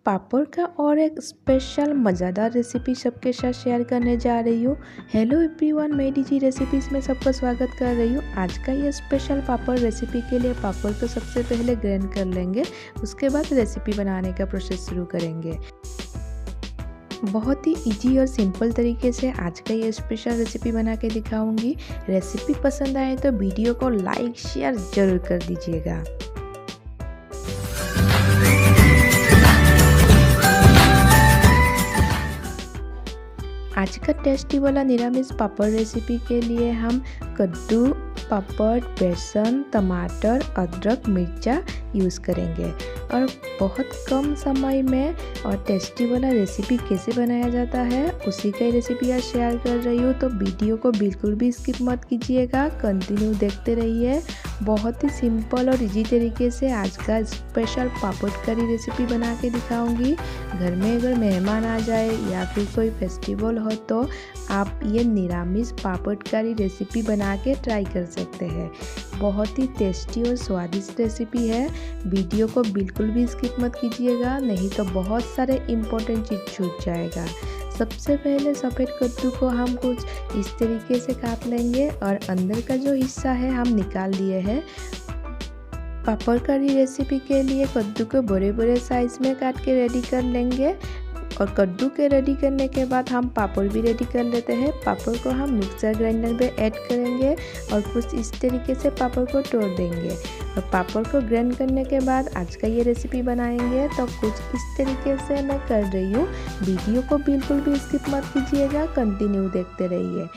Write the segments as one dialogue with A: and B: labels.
A: पापड़ का और एक स्पेशल मज़ेदार रेसिपी सबके साथ शेयर करने जा रही हूँ। हेलो एवरीवन, मैं डीजी रेसिपीज़ में सबका स्वागत कर रही हूँ। आज का ये स्पेशल पापड़ रेसिपी के लिए पापड़ को सबसे पहले ग्राइंड कर लेंगे, उसके बाद रेसिपी बनाने का प्रोसेस शुरू करेंगे। बहुत ही इजी और सिंपल तरीके से आज का ये स्पेशल रेसिपी बना के दिखाऊंगी। रेसिपी पसंद आए तो वीडियो को लाइक शेयर ज़रूर कर दीजिएगा। आज का टेस्टी वाला निरामिष पापड़ रेसिपी के लिए हम कद्दू, पापड़, बेसन, टमाटर, अदरक, मिर्चा यूज़ करेंगे और बहुत कम समय में और टेस्टी वाला रेसिपी कैसे बनाया जाता है उसी का रेसिपी आज शेयर कर रही हूँ। तो वीडियो को बिल्कुल भी स्किप मत कीजिएगा, कंटिन्यू देखते रहिए। बहुत ही सिंपल और इजी तरीके से आज का स्पेशल पापड़ करी रेसिपी बना के दिखाऊंगी। घर में अगर मेहमान आ जाए या फिर कोई फेस्टिवल हो तो आप ये निरामिष पापड़ करी रेसिपी बना के ट्राई कर सकते हैं। बहुत ही टेस्टी और स्वादिष्ट रेसिपी है। वीडियो को बिल्कुल भी स्किप मत कीजिएगा, नहीं तो बहुत सारे इम्पोर्टेंट चीज़ छूट जाएगा। सबसे पहले सफ़ेद कद्दू को हम कुछ इस तरीके से काट लेंगे और अंदर का जो हिस्सा है हम निकाल लिए हैं। पापड़ करी रेसिपी के लिए कद्दू को बड़े बड़े साइज़ में काट के रेडी कर लेंगे और कद्दू के रेडी करने के बाद हम पापड़ भी रेडी कर लेते हैं। पापड़ को हम मिक्सर ग्राइंडर में ऐड करेंगे और कुछ इस तरीके से पापड़ को तोड़ देंगे और पापड़ को ग्राइंड करने के बाद आज का ये रेसिपी बनाएंगे। तो कुछ इस तरीके से मैं कर रही हूँ। वीडियो को बिल्कुल भी स्किप मत कीजिएगा, कंटिन्यू देखते रहिए।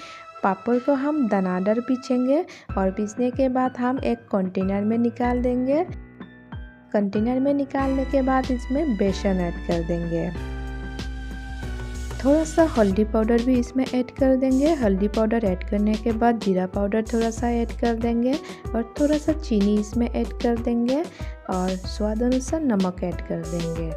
A: पापड़ को हम दानादार पीसेंगे और पीसने के बाद हम एक कंटेनर में निकाल देंगे। कंटेनर में निकालने के बाद इसमें बेसन ऐड कर देंगे। थोड़ा सा हल्दी पाउडर भी इसमें ऐड कर देंगे। हल्दी पाउडर ऐड करने के बाद जीरा पाउडर थोड़ा सा ऐड कर देंगे और थोड़ा सा चीनी इसमें ऐड कर देंगे और स्वाद अनुसार नमक ऐड कर देंगे।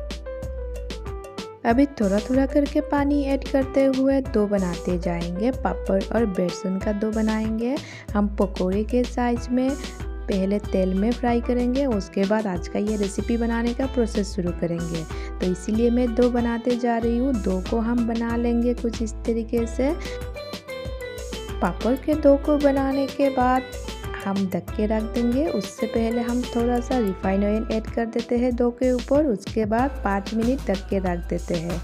A: अभी थोड़ा थोड़ा करके पानी ऐड करते हुए डो बनाते जाएंगे। पापड़ और बेसन का डो बनाएंगे। हम पकोड़े के साइज में पहले तेल में फ्राई करेंगे, उसके बाद आज का ये रेसिपी बनाने का प्रोसेस शुरू करेंगे। तो इसीलिए मैं डो बनाते जा रही हूँ। डो को हम बना लेंगे कुछ इस तरीके से। पापड़ के डो को बनाने के बाद हम ढक के रख देंगे। उससे पहले हम थोड़ा सा रिफाइंड ऑयल ऐड कर देते हैं डो के ऊपर। उसके बाद 5 मिनट ढक के रख देते हैं।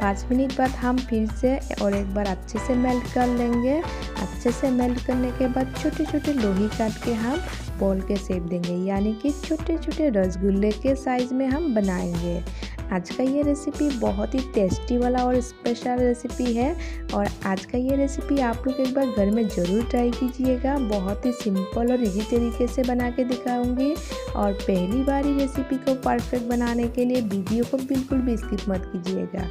A: 5 मिनट बाद हम फिर से और एक बार अच्छे से मेल्ट कर लेंगे। अच्छे से मेल्ट करने के बाद छोटे छोटे लोही काट के हम बॉल के शेप देंगे, यानी कि छोटे छोटे रसगुल्ले के साइज़ में हम बनाएंगे। आज का ये रेसिपी बहुत ही टेस्टी वाला और स्पेशल रेसिपी है और आज का ये रेसिपी आप लोग एक बार घर में ज़रूर ट्राई कीजिएगा। बहुत ही सिंपल और इजी तरीके से बना के दिखाऊंगी और पहली बार ही रेसिपी को परफेक्ट बनाने के लिए वीडियो को बिल्कुल भी स्किप मत कीजिएगा।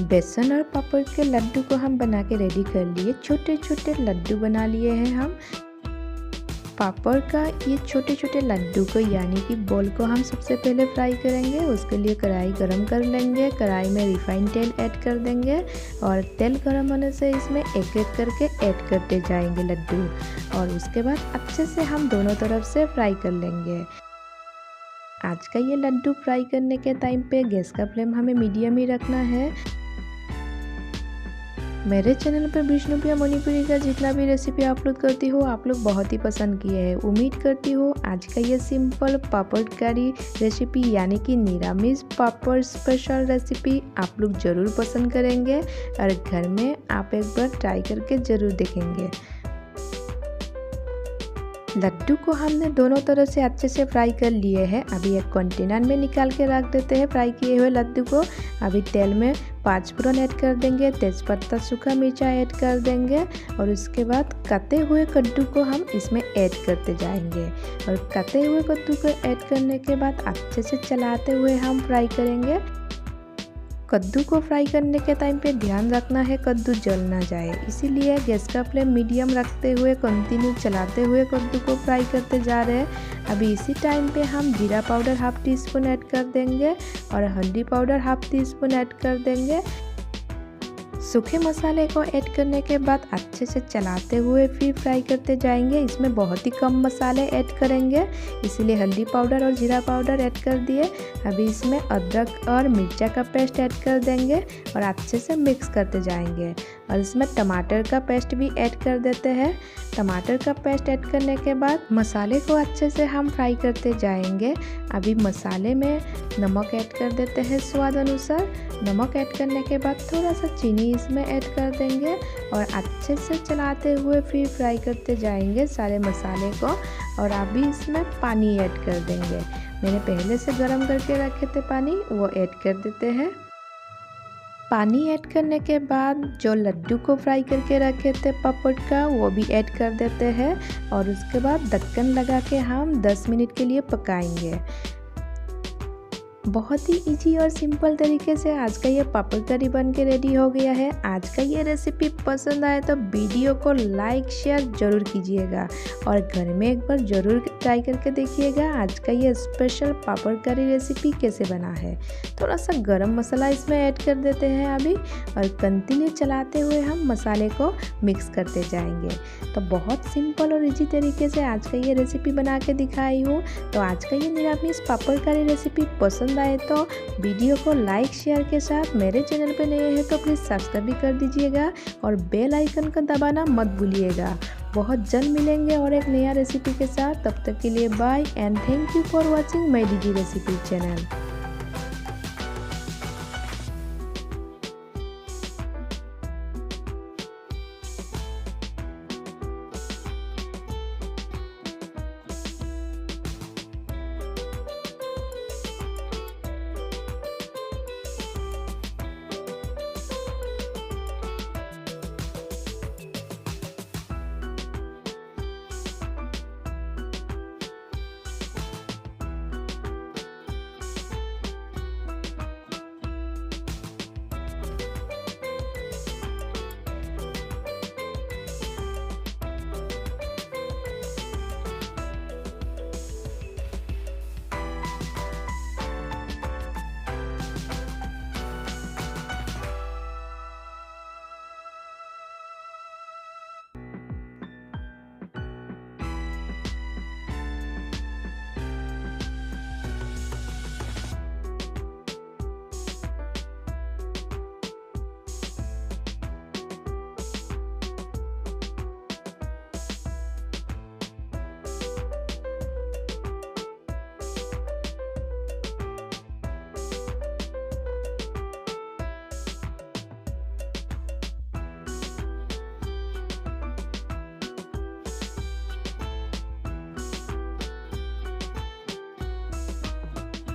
A: बेसन और पापड़ के लड्डू को हम बना के रेडी कर लिए। छोटे छोटे लड्डू बना लिए हैं हम। पापड़ का ये छोटे छोटे लड्डू को यानी कि बॉल को हम सबसे पहले फ्राई करेंगे। उसके लिए कढ़ाई गरम कर लेंगे। कढ़ाई में रिफाइंड तेल ऐड कर देंगे और तेल गरम होने से इसमें एक एक करके ऐड करते जाएंगे लड्डू और उसके बाद अच्छे से हम दोनों तरफ से फ्राई कर लेंगे। आज का ये लड्डू फ्राई करने के टाइम पे गैस का फ्लेम हमें मीडियम ही रखना है। मेरे चैनल पर विष्णुप्रिया मणिपुरी का जितना भी रेसिपी अपलोड करती हूँ आप लोग बहुत ही पसंद किए हैं। उम्मीद करती हूँ आज का ये सिंपल पापड़ करी रेसिपी यानी कि निरामिष पापड़ स्पेशल रेसिपी आप लोग ज़रूर पसंद करेंगे और घर में आप एक बार ट्राई करके ज़रूर देखेंगे। लड्डू को हमने दोनों तरफ से अच्छे से फ्राई कर लिए हैं। अभी एक कंटेनर में निकाल के रख देते हैं फ्राई किए हुए लड्डू को। अभी तेल में 5 फोड़न ऐड कर देंगे, तेज़पत्ता, सूखा मिर्चा ऐड कर देंगे और उसके बाद कटे हुए कद्दू को हम इसमें ऐड करते जाएंगे और कटे हुए कद्दू को ऐड करने के बाद अच्छे से चलाते हुए हम फ्राई करेंगे। कद्दू को फ्राई करने के टाइम पे ध्यान रखना है कद्दू जल ना जाए, इसीलिए गैस का फ्लेम मीडियम रखते हुए कंटिन्यू चलाते हुए कद्दू को फ्राई करते जा रहे हैं। अभी इसी टाइम पे हम जीरा powder half tea spoon add कर देंगे और हल्दी powder half tea spoon add कर देंगे। सूखे मसाले को ऐड करने के बाद अच्छे से चलाते हुए फिर फ्राई करते जाएंगे। इसमें बहुत ही कम मसाले ऐड करेंगे, इसीलिए हल्दी पाउडर और जीरा पाउडर ऐड कर दिए। अभी इसमें अदरक और मिर्चा का पेस्ट ऐड कर देंगे और अच्छे से मिक्स करते जाएंगे। और इसमें टमाटर का पेस्ट भी ऐड कर देते हैं। टमाटर का पेस्ट ऐड करने के बाद मसाले को अच्छे से हम फ्राई करते जाएंगे। अभी मसाले में नमक ऐड कर देते हैं स्वाद अनुसार। नमक ऐड करने के बाद थोड़ा सा चीनी इसमें ऐड कर देंगे और अच्छे से चलाते हुए फिर फ्राई करते जाएंगे सारे मसाले को। और अभी इसमें पानी ऐड कर देंगे। मैंने पहले से गर्म करके रखे थे पानी, वो ऐड कर देते हैं। पानी ऐड करने के बाद जो लड्डू को फ्राई करके रखे थे पापड़ का, वो भी ऐड कर देते हैं और उसके बाद ढक्कन लगा के हम 10 मिनट के लिए पकाएंगे। बहुत ही इजी और सिंपल तरीके से आज का ये पापड़ करी बन के रेडी हो गया है। आज का ये रेसिपी पसंद आए तो वीडियो को लाइक शेयर ज़रूर कीजिएगा और घर में एक बार ज़रूर ट्राई करके देखिएगा आज का ये स्पेशल पापड़ करी रेसिपी कैसे बना है। थोड़ा सा गरम मसाला इसमें ऐड कर देते हैं अभी और कंटिन्यू चलाते हुए हम मसाले को मिक्स करते जाएंगे। तो बहुत सिंपल और इजी तरीके से आज का ये रेसिपी बना के दिखाई हूँ। तो आज का ये निरामिष पापड़ करी रेसिपी पसंद आए तो वीडियो को लाइक शेयर के साथ मेरे चैनल पे नए हैं तो प्लीज़ सब्सक्राइब भी कर दीजिएगा और बेल आइकन का दबाना मत भूलिएगा। बहुत जल्द मिलेंगे और एक नया रेसिपी के साथ। तब तक के लिए bye and thank you for watching my DG recipe channel.